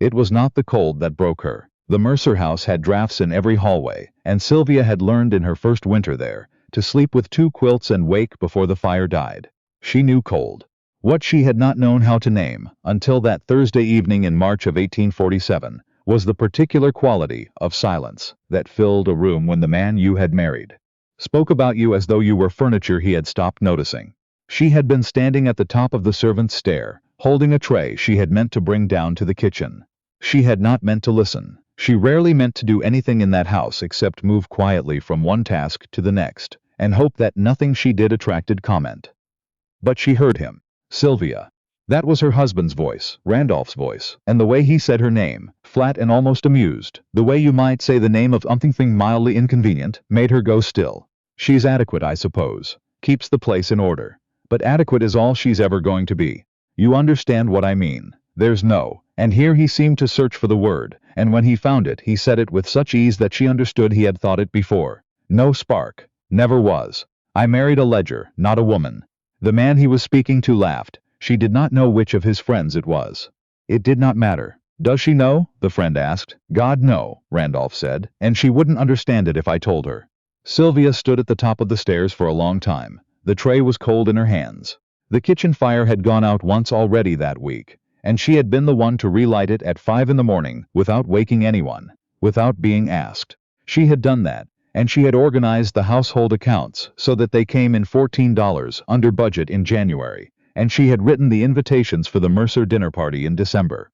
It was not the cold that broke her. The Mercer house had drafts in every hallway, and Sylvia had learned in her first winter there to sleep with 2 quilts and wake before the fire died. She knew cold. What she had not known how to name, until that Thursday evening in March of 1847, was the particular quality of silence that filled a room when the man you had married spoke about you as though you were furniture he had stopped noticing. She had been standing at the top of the servants' stair, holding a tray she had meant to bring down to the kitchen. She had not meant to listen. She rarely meant to do anything in that house except move quietly from one task to the next, and hope that nothing she did attracted comment. But she heard him. Sylvia. That was her husband's voice, Randolph's voice, and the way he said her name, flat and almost amused, the way you might say the name of something mildly inconvenient, made her go still. She's adequate, I suppose. Keeps the place in order. But adequate is all she's ever going to be. You understand what I mean. There's no, and here he seemed to search for the word, and when he found it, he said it with such ease that she understood he had thought it before. No spark. Never was. I married a ledger, not a woman. The man he was speaking to laughed. She did not know which of his friends it was. It did not matter. Does she know? The friend asked. God, no, Randolph said, and she wouldn't understand it if I told her. Sylvia stood at the top of the stairs for a long time. The tray was cold in her hands. The kitchen fire had gone out once already that week, and she had been the one to relight it at 5 in the morning without waking anyone, without being asked. She had done that, and she had organized the household accounts so that they came in $14 under budget in January, and she had written the invitations for the Mercer dinner party in December.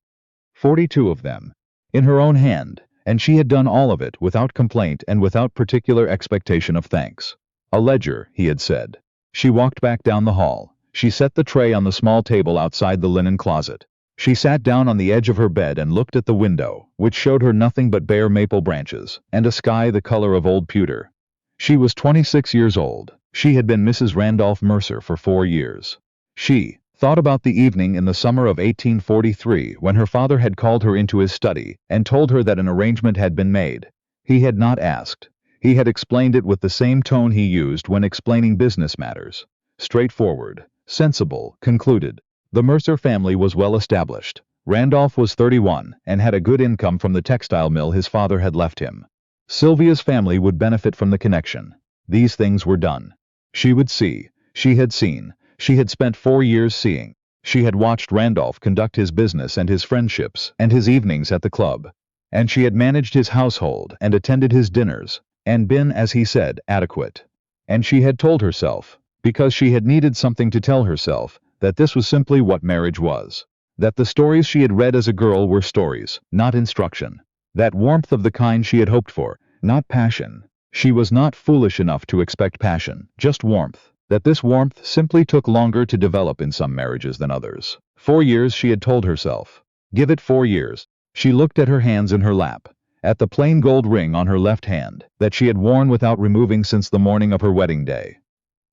42 of them. In her own hand, and she had done all of it without complaint and without particular expectation of thanks. A ledger, he had said. She walked back down the hall. She set the tray on the small table outside the linen closet. She sat down on the edge of her bed and looked at the window, which showed her nothing but bare maple branches, and a sky the color of old pewter. She was 26 years old. She had been Mrs. Randolph Mercer for 4 years. She thought about the evening in the summer of 1843 when her father had called her into his study and told her that an arrangement had been made. He had not asked. He had explained it with the same tone he used when explaining business matters. Straightforward, sensible, concluded. The Mercer family was well established. Randolph was 31 and had a good income from the textile mill his father had left him. Sylvia's family would benefit from the connection. These things were done. She would see. She had seen. She had spent 4 years seeing. She had watched Randolph conduct his business and his friendships and his evenings at the club. And she had managed his household and attended his dinners, and been, as he said, adequate. And she had told herself, because she had needed something to tell herself, that this was simply what marriage was. That the stories she had read as a girl were stories, not instruction. That warmth of the kind she had hoped for, not passion. She was not foolish enough to expect passion, just warmth. That this warmth simply took longer to develop in some marriages than others. 4 years, she had told herself. Give it 4 years. She looked at her hands in her lap, at the plain gold ring on her left hand, that she had worn without removing since the morning of her wedding day.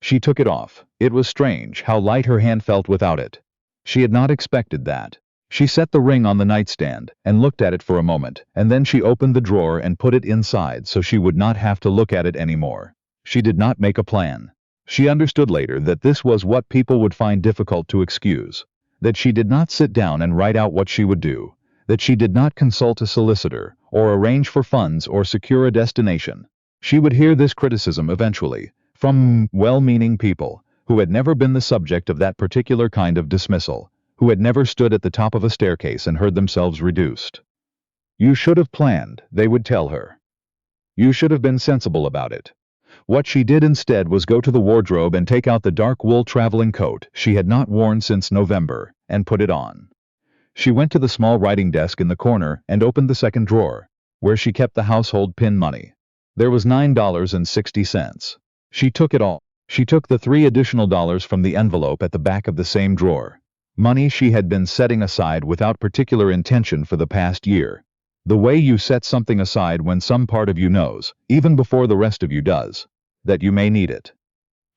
She took it off. It was strange how light her hand felt without it. She had not expected that. She set the ring on the nightstand and looked at it for a moment, and then she opened the drawer and put it inside so she would not have to look at it anymore. She did not make a plan. She understood later that this was what people would find difficult to excuse. That she did not sit down and write out what she would do. That she did not consult a solicitor, or arrange for funds or secure a destination. She would hear this criticism eventually, from well-meaning people, who had never been the subject of that particular kind of dismissal, who had never stood at the top of a staircase and heard themselves reduced. You should have planned, they would tell her. You should have been sensible about it. What she did instead was go to the wardrobe and take out the dark wool traveling coat she had not worn since November, and put it on. She went to the small writing desk in the corner and opened the second drawer, where she kept the household pin money. There was $9.60. She took it all. She took the 3 additional dollars from the envelope at the back of the same drawer. Money she had been setting aside without particular intention for the past year. The way you set something aside when some part of you knows, even before the rest of you does, that you may need it.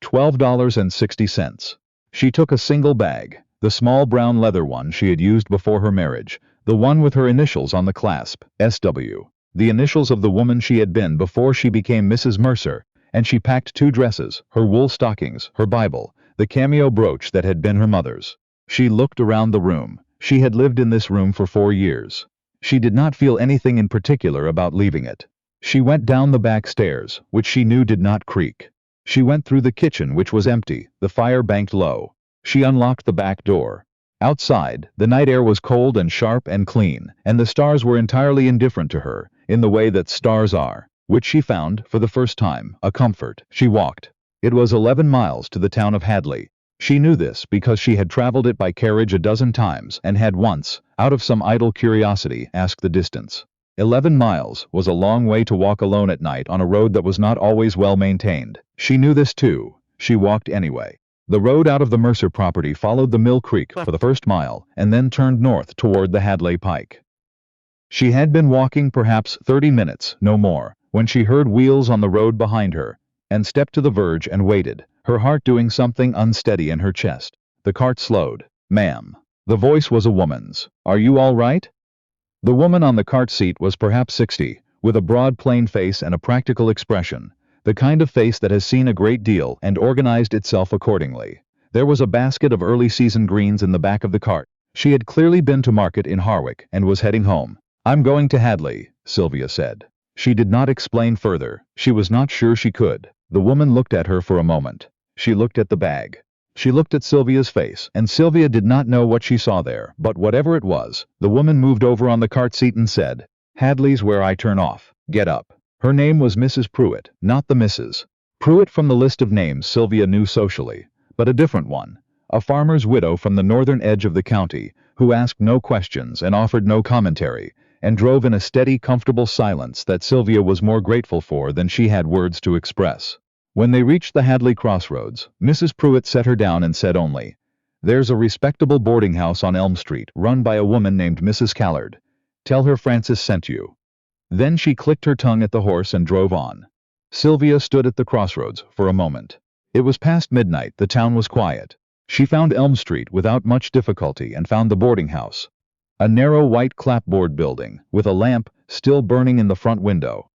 $12.60. She took a single bag, the small brown leather one she had used before her marriage, the one with her initials on the clasp, SW, the initials of the woman she had been before she became Mrs. Mercer, and she packed 2 dresses, her wool stockings, her Bible, the cameo brooch that had been her mother's. She looked around the room. She had lived in this room for 4 years. She did not feel anything in particular about leaving it. She went down the back stairs, which she knew did not creak. She went through the kitchen, which was empty, the fire banked low. She unlocked the back door. Outside, the night air was cold and sharp and clean, and the stars were entirely indifferent to her, in the way that stars are, which she found, for the first time, a comfort. She walked. It was 11 miles to the town of Hadley. She knew this because she had traveled it by carriage a dozen times and had once, out of some idle curiosity, asked the distance. 11 miles was a long way to walk alone at night on a road that was not always well maintained. She knew this too. She walked anyway. The road out of the Mercer property followed the Mill Creek for the first mile and then turned north toward the Hadley Pike. She had been walking perhaps 30 minutes, no more, when she heard wheels on the road behind her, and stepped to the verge and waited, her heart doing something unsteady in her chest. The cart slowed. "Ma'am." The voice was a woman's. "Are you all right?" The woman on the cart seat was perhaps 60, with a broad plain face and a practical expression, the kind of face that has seen a great deal and organized itself accordingly. There was a basket of early season greens in the back of the cart. She had clearly been to market in Harwick and was heading home. "I'm going to Hadley," Sylvia said. She did not explain further. She was not sure she could. The woman looked at her for a moment. She looked at the bag. She looked at Sylvia's face, and Sylvia did not know what she saw there, but whatever it was, the woman moved over on the cart seat and said, "Hadley's where I turn off. Get up." Her name was Mrs. Pruitt, not the Mrs. Pruitt from the list of names Sylvia knew socially, but a different one, a farmer's widow from the northern edge of the county, who asked no questions and offered no commentary, and drove in a steady, comfortable silence that Sylvia was more grateful for than she had words to express. When they reached the Hadley crossroads, Mrs. Pruitt set her down and said only, "There's a respectable boarding house on Elm Street, run by a woman named Mrs. Callard. Tell her Francis sent you." Then she clicked her tongue at the horse and drove on. Sylvia stood at the crossroads for a moment. It was past midnight, the town was quiet. She found Elm Street without much difficulty and found the boarding house. A narrow white clapboard building, with a lamp still burning in the front window,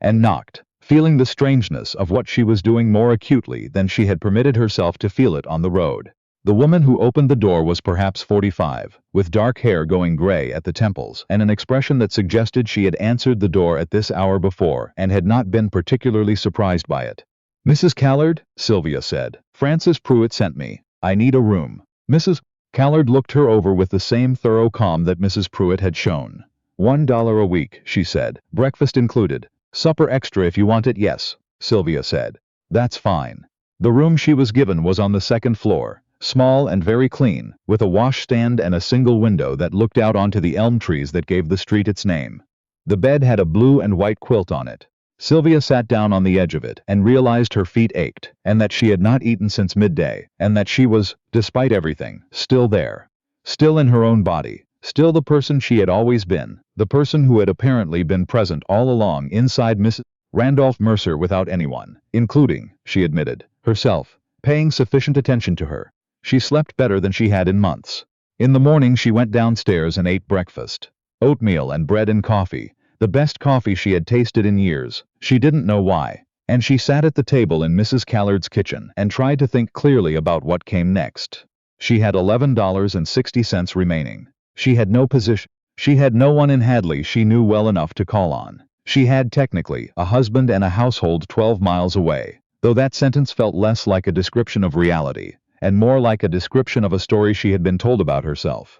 and knocked, feeling the strangeness of what she was doing more acutely than she had permitted herself to feel it on the road. The woman who opened the door was perhaps 45, with dark hair going gray at the temples and an expression that suggested she had answered the door at this hour before and had not been particularly surprised by it. "Mrs. Callard," Sylvia said, "Francis Pruitt sent me. I need a room." Mrs. Callard looked her over with the same thorough calm that Mrs. Pruitt had shown. $1 a week, she said, breakfast included. "Supper extra if you want it." "Yes," Sylvia said. "That's fine." The room she was given was on the second floor, small and very clean, with a washstand and a single window that looked out onto the elm trees that gave the street its name. The bed had a blue and white quilt on it. Sylvia sat down on the edge of it and realized her feet ached, and that she had not eaten since midday, and that she was, despite everything, still there. Still in her own body, still the person she had always been, the person who had apparently been present all along inside Mrs. Randolph Mercer without anyone, including, she admitted, herself, paying sufficient attention to her. She slept better than she had in months. In the morning she went downstairs and ate breakfast. Oatmeal and bread and coffee, the best coffee she had tasted in years. She didn't know why. And she sat at the table in Mrs. Callard's kitchen and tried to think clearly about what came next. She had $11.60 remaining. She had no position. She had no one in Hadley she knew well enough to call on. She had technically a husband and a household 12 miles away, though that sentence felt less like a description of reality, and more like a description of a story she had been told about herself.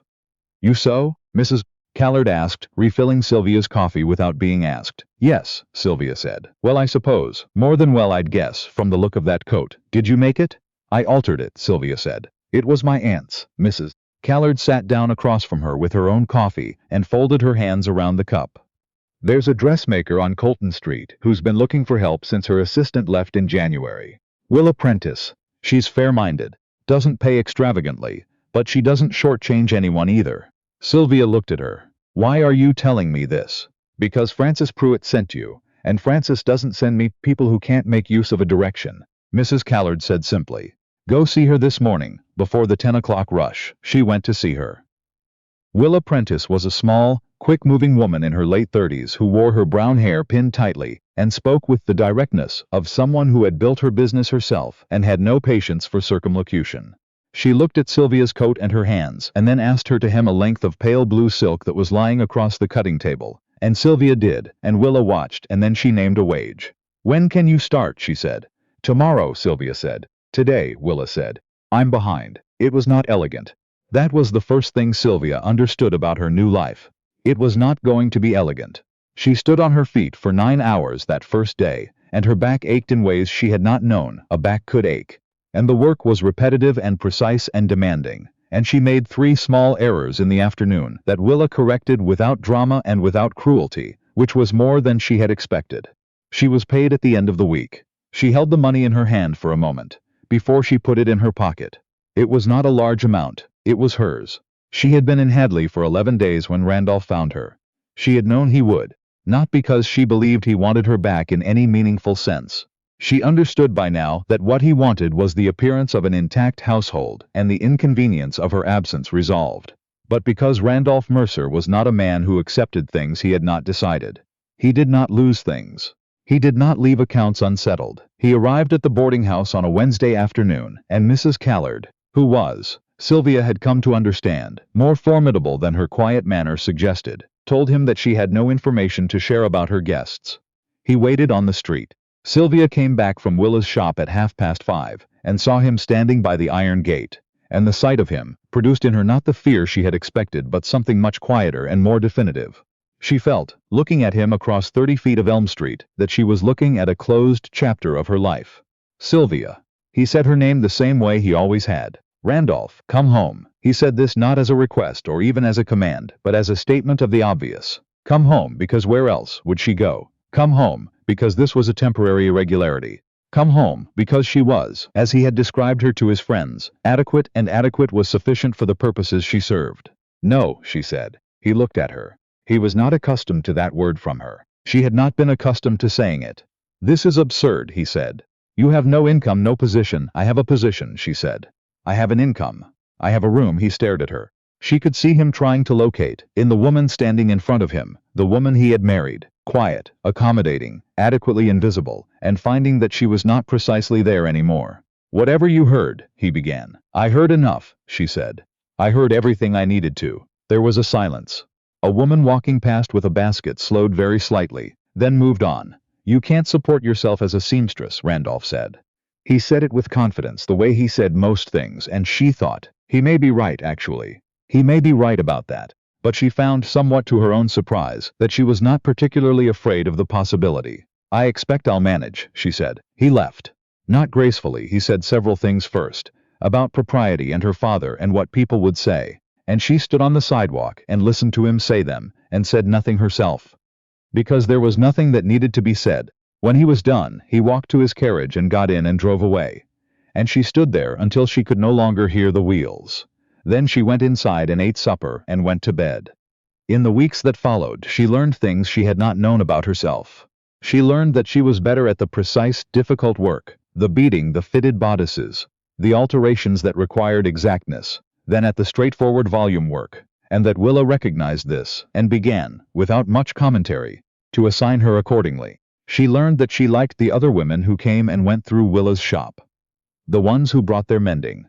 "You sew?" Mrs. Callard asked, refilling Sylvia's coffee without being asked. "Yes," Sylvia said. "Well, I suppose. More than well, I'd guess, from the look of that coat. Did you make it?" "I altered it," Sylvia said. "It was my aunt's." Mrs. Callard sat down across from her with her own coffee and folded her hands around the cup. "There's a dressmaker on Colton Street who's been looking for help since her assistant left in January. Will apprentice. She's fair-minded, doesn't pay extravagantly, but she doesn't shortchange anyone either." Sylvia looked at her. "Why are you telling me this?" "Because Francis Pruitt sent you, and Francis doesn't send me people who can't make use of a direction," Mrs. Callard said simply. "Go see her this morning, before the 10 o'clock rush." She went to see her. Willa Prentice was a small, quick-moving woman in her late 30s who wore her brown hair pinned tightly and spoke with the directness of someone who had built her business herself and had no patience for circumlocution. She looked at Sylvia's coat and her hands, and then asked her to hem a length of pale blue silk that was lying across the cutting table. And Sylvia did, and Willa watched, and then she named a wage. "When can you start?" she said. "Tomorrow," Sylvia said. "Today," Willa said. "I'm behind." It was not elegant. That was the first thing Sylvia understood about her new life. It was not going to be elegant. She stood on her feet for 9 hours that first day, and her back ached in ways she had not known a back could ache. And the work was repetitive and precise and demanding, and she made 3 small errors in the afternoon that Willa corrected without drama and without cruelty, which was more than she had expected. She was paid at the end of the week. She held the money in her hand for a moment, before she put it in her pocket. It was not a large amount, it was hers. She had been in Hadley for 11 days when Randolph found her. She had known he would, not because she believed he wanted her back in any meaningful sense. She understood by now that what he wanted was the appearance of an intact household and the inconvenience of her absence resolved. But because Randolph Mercer was not a man who accepted things he had not decided. He did not lose things. He did not leave accounts unsettled. He arrived at the boarding house on a Wednesday afternoon, and Mrs. Callard, who was, Sylvia had come to understand, more formidable than her quiet manner suggested, told him that she had no information to share about her guests. He waited on the street. Sylvia came back from Willa's shop at 5:30, and saw him standing by the iron gate, and the sight of him produced in her not the fear she had expected but something much quieter and more definitive. She felt, looking at him across 30 feet of Elm Street, that she was looking at a closed chapter of her life. "Sylvia." He said her name the same way he always had. "Randolph, come home." He said this not as a request or even as a command, but as a statement of the obvious. Come home, because where else would she go? Come home, because this was a temporary irregularity. Come home, because she was, as he had described her to his friends, adequate, and adequate was sufficient for the purposes she served. "No," she said. He looked at her. He was not accustomed to that word from her. She had not been accustomed to saying it. "This is absurd," he said. "You have no income, no position." "I have a position," she said. "I have an income. I have a room." He stared at her. She could see him trying to locate, in the woman standing in front of him, the woman he had married, quiet, accommodating, adequately invisible, and finding that she was not precisely there anymore. "Whatever you heard," he began. "I heard enough," she said. "I heard everything I needed to." There was a silence. A woman walking past with a basket slowed very slightly, then moved on. "You can't support yourself as a seamstress," Randolph said. He said it with confidence, the way he said most things, and she thought, he may be right actually. He may be right about that. But she found, somewhat to her own surprise, that she was not particularly afraid of the possibility. "I expect I'll manage," she said. He left. Not gracefully, he said several things first, about propriety and her father and what people would say, and she stood on the sidewalk and listened to him say them, and said nothing herself. Because there was nothing that needed to be said. When he was done, he walked to his carriage and got in and drove away. And she stood there until she could no longer hear the wheels. Then she went inside and ate supper and went to bed. In the weeks that followed, she learned things she had not known about herself. She learned that she was better at the precise, difficult work, the beating, the fitted bodices, the alterations that required exactness, than at the straightforward volume work, and that Willa recognized this, and began, without much commentary, to assign her accordingly. She learned that she liked the other women who came and went through Willa's shop. The ones who brought their mending.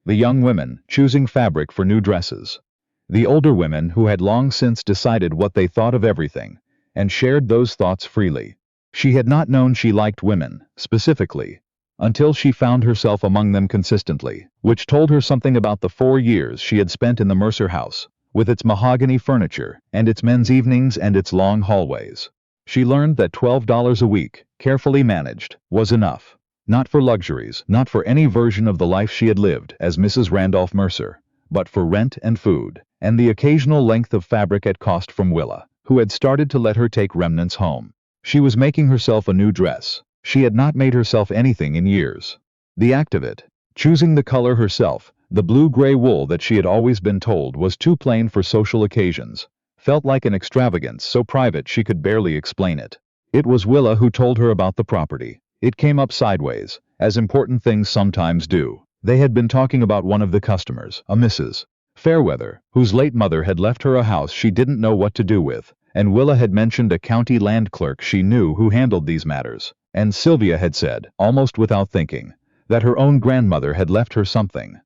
The young women, choosing fabric for new dresses. The older women who had long since decided what they thought of everything, and shared those thoughts freely. She had not known she liked women, specifically, until she found herself among them consistently, which told her something about the 4 years she had spent in the Mercer house, with its mahogany furniture, and its men's evenings and its long hallways. She learned that $12 a week, carefully managed, was enough. Not for luxuries, not for any version of the life she had lived as Mrs. Randolph Mercer, but for rent and food, and the occasional length of fabric at cost from Willa, who had started to let her take remnants home. She was making herself a new dress. She had not made herself anything in years. The act of it, choosing the color herself, the blue-gray wool that she had always been told was too plain for social occasions, felt like an extravagance so private she could barely explain it. It was Willa who told her about the property. It came up sideways, as important things sometimes do. They had been talking about one of the customers, a Mrs. Fairweather, whose late mother had left her a house she didn't know what to do with, and Willa had mentioned a county land clerk she knew who handled these matters, and Sylvia had said, almost without thinking, that her own grandmother had left her something.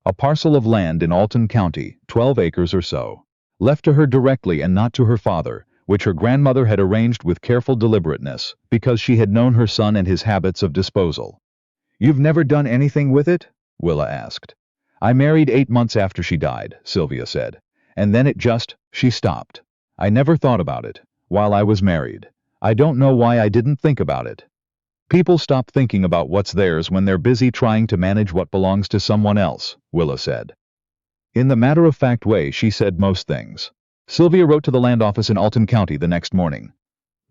A parcel of land in Alton County, 12 acres or so, left to her directly and not to her father, which her grandmother had arranged with careful deliberateness, because she had known her son and his habits of disposal. "You've never done anything with it?" Willa asked. "I married 8 months after she died," Sylvia said. "And then she stopped. I never thought about it, while I was married. I don't know why I didn't think about it." "People stop thinking about what's theirs when they're busy trying to manage what belongs to someone else," Willa said. In the matter-of-fact way she said most things. Sylvia wrote to the land office in Alton County the next morning.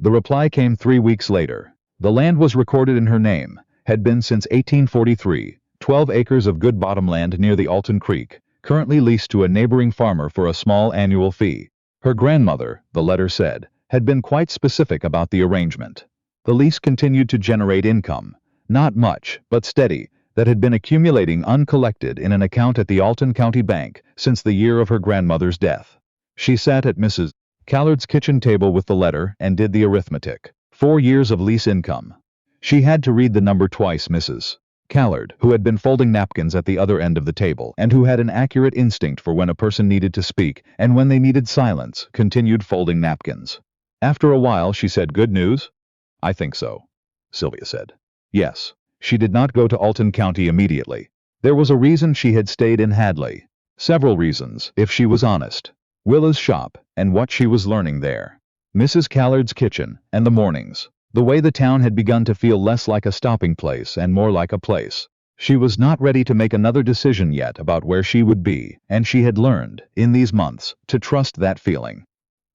The reply came 3 weeks later. The land was recorded in her name, had been since 1843, 12 acres of good bottomland near the Alton Creek, currently leased to a neighboring farmer for a small annual fee. Her grandmother, the letter said, had been quite specific about the arrangement. The lease continued to generate income, not much, but steady, that had been accumulating uncollected in an account at the Alton County Bank since the year of her grandmother's death. She sat at Mrs. Callard's kitchen table with the letter and did the arithmetic. 4 years of lease income. She had to read the number twice. Mrs. Callard, who had been folding napkins at the other end of the table and who had an accurate instinct for when a person needed to speak and when they needed silence, continued folding napkins. After a while she said, "Good news?" "I think so," Sylvia said. Yes. She did not go to Alton County immediately. There was a reason she had stayed in Hadley. Several reasons, if she was honest. Willa's shop, and what she was learning there. Mrs. Callard's kitchen, and the mornings. The way the town had begun to feel less like a stopping place and more like a place. She was not ready to make another decision yet about where she would be, and she had learned, in these months, to trust that feeling.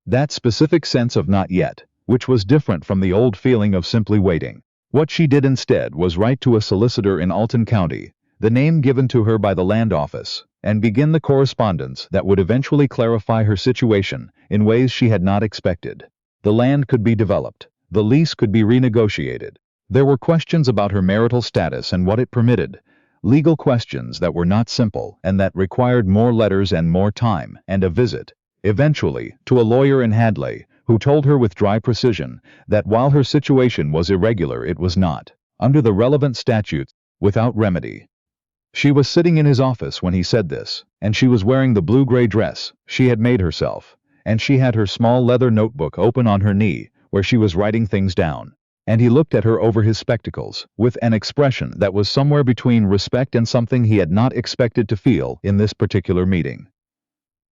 That specific sense of not yet, which was different from the old feeling of simply waiting. What she did instead was write to a solicitor in Alton County, the name given to her by the land office, and begin the correspondence that would eventually clarify her situation in ways she had not expected. The land could be developed. The lease could be renegotiated. There were questions about her marital status and what it permitted. Legal questions that were not simple and that required more letters and more time and a visit, eventually, to a lawyer in Hadley, who told her with dry precision that while her situation was irregular it was not, under the relevant statutes, without remedy. She was sitting in his office when he said this, and she was wearing the blue-gray dress she had made herself, and she had her small leather notebook open on her knee, where she was writing things down. And he looked at her over his spectacles, with an expression that was somewhere between respect and something he had not expected to feel in this particular meeting.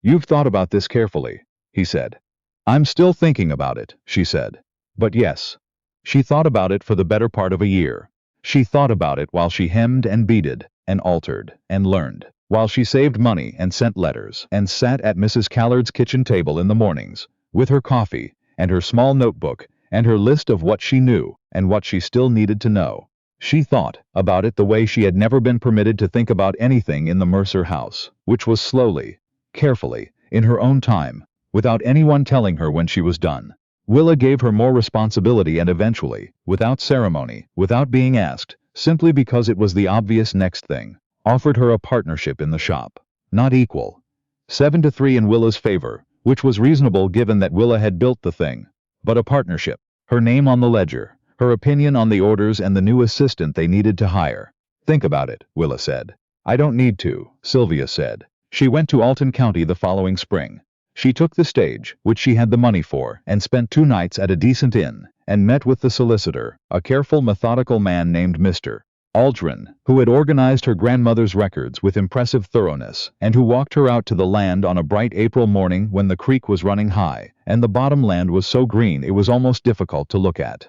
"You've thought about this carefully," he said. "I'm still thinking about it," she said. But yes. She thought about it for the better part of a year. She thought about it while she hemmed and beaded, and altered, and learned, while she saved money and sent letters, and sat at Mrs. Callard's kitchen table in the mornings, with her coffee, and her small notebook, and her list of what she knew, and what she still needed to know. She thought about it the way she had never been permitted to think about anything in the Mercer house, which was slowly, carefully, in her own time, without anyone telling her when she was done. Willa gave her more responsibility and eventually, without ceremony, without being asked, simply because it was the obvious next thing, offered her a partnership in the shop. Not equal. 7-3 in Willa's favor, which was reasonable given that Willa had built the thing. But a partnership. Her name on the ledger, her opinion on the orders and the new assistant they needed to hire. "Think about it," Willa said. "I don't need to," Sylvia said. She went to Alton County the following spring. She took the stage, which she had the money for, and spent 2 nights at a decent inn, and met with the solicitor, a careful, methodical man named Mr. Aldrin, who had organized her grandmother's records with impressive thoroughness, and who walked her out to the land on a bright April morning when the creek was running high, and the bottom land was so green it was almost difficult to look at.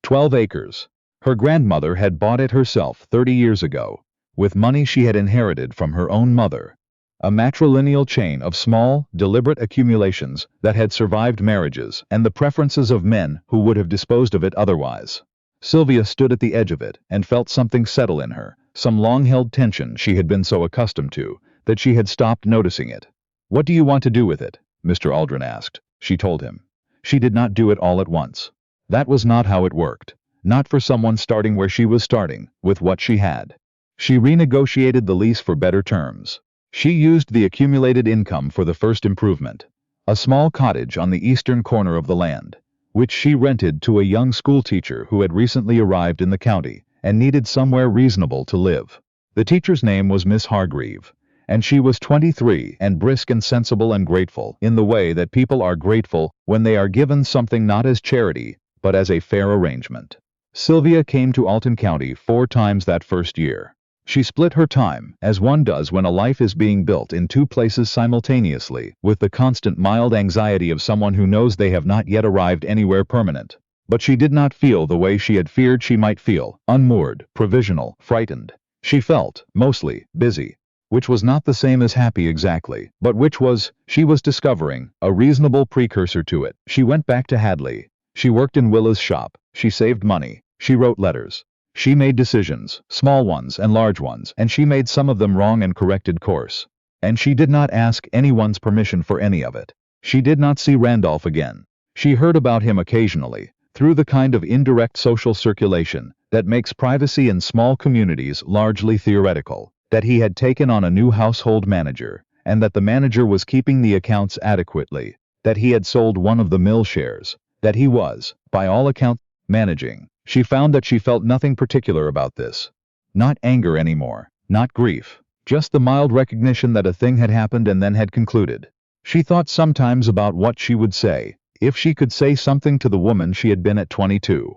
12 acres. Her grandmother had bought it herself 30 years ago, with money she had inherited from her own mother. A matrilineal chain of small, deliberate accumulations that had survived marriages and the preferences of men who would have disposed of it otherwise. Sylvia stood at the edge of it and felt something settle in her, some long-held tension she had been so accustomed to that she had stopped noticing it. "What do you want to do with it?" Mr. Aldrin asked. She told him. She did not do it all at once. That was not how it worked. Not for someone starting where she was starting, with what she had. She renegotiated the lease for better terms. She used the accumulated income for the first improvement, a small cottage on the eastern corner of the land, which she rented to a young schoolteacher who had recently arrived in the county and needed somewhere reasonable to live. The teacher's name was Miss Hargreave, and she was 23 and brisk and sensible and grateful in the way that people are grateful when they are given something not as charity, but as a fair arrangement. Sylvia came to Alton County 4 times that first year. She split her time, as one does when a life is being built in 2 places simultaneously, with the constant mild anxiety of someone who knows they have not yet arrived anywhere permanent. But she did not feel the way she had feared she might feel, unmoored, provisional, frightened. She felt, mostly, busy, which was not the same as happy exactly, but which was, she was discovering, a reasonable precursor to it. She went back to Hadley. She worked in Willa's shop. She saved money. She wrote letters. She made decisions, small ones and large ones, and she made some of them wrong and corrected course. And she did not ask anyone's permission for any of it. She did not see Randolph again. She heard about him occasionally, through the kind of indirect social circulation that makes privacy in small communities largely theoretical, that he had taken on a new household manager, and that the manager was keeping the accounts adequately, that he had sold one of the mill shares, that he was, by all accounts, managing. She found that she felt nothing particular about this. Not anger anymore, not grief, just the mild recognition that a thing had happened and then had concluded. She thought sometimes about what she would say, if she could say something to the woman she had been at 22.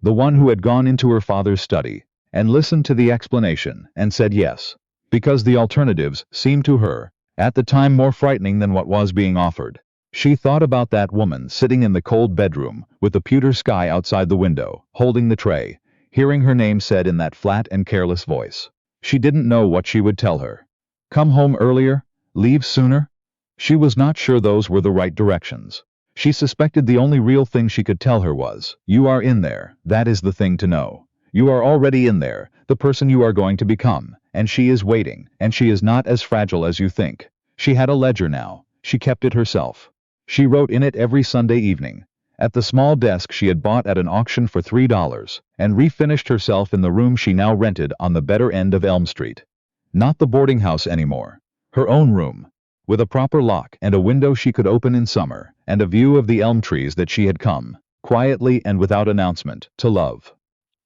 The one who had gone into her father's study, and listened to the explanation, and said yes, because the alternatives seemed to her, at the time, more frightening than what was being offered. She thought about that woman sitting in the cold bedroom, with the pewter sky outside the window, holding the tray, hearing her name said in that flat and careless voice. She didn't know what she would tell her. Come home earlier? Leave sooner? She was not sure those were the right directions. She suspected the only real thing she could tell her was, you are in there, that is the thing to know. You are already in there, the person you are going to become, and she is waiting, and she is not as fragile as you think. She had a ledger now. She kept it herself. She wrote in it every Sunday evening, at the small desk she had bought at an auction for $3, and refinished herself in the room she now rented on the better end of Elm Street. Not the boarding house anymore. Her own room, with a proper lock and a window she could open in summer, and a view of the elm trees that she had come, quietly and without announcement, to love.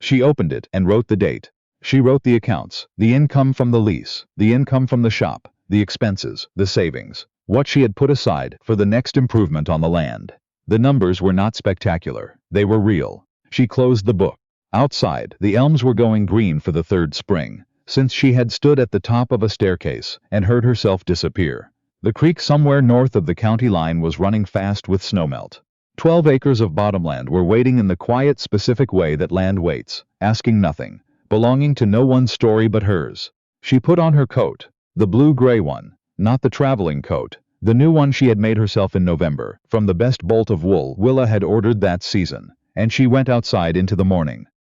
She opened it and wrote the date. She wrote the accounts, the income from the lease, the income from the shop, the expenses, the savings, what she had put aside for the next improvement on the land. The numbers were not spectacular. They were real. She closed the book. Outside, the elms were going green for the 3rd spring, since she had stood at the top of a staircase and heard herself disappear. The creek somewhere north of the county line was running fast with snowmelt. 12 acres of bottomland were waiting in the quiet, specific way that land waits, asking nothing, belonging to no one's story but hers. She put on her coat, the blue-gray one, not the traveling coat, the new one she had made herself in November, from the best bolt of wool Willa had ordered that season, and she went outside into the morning.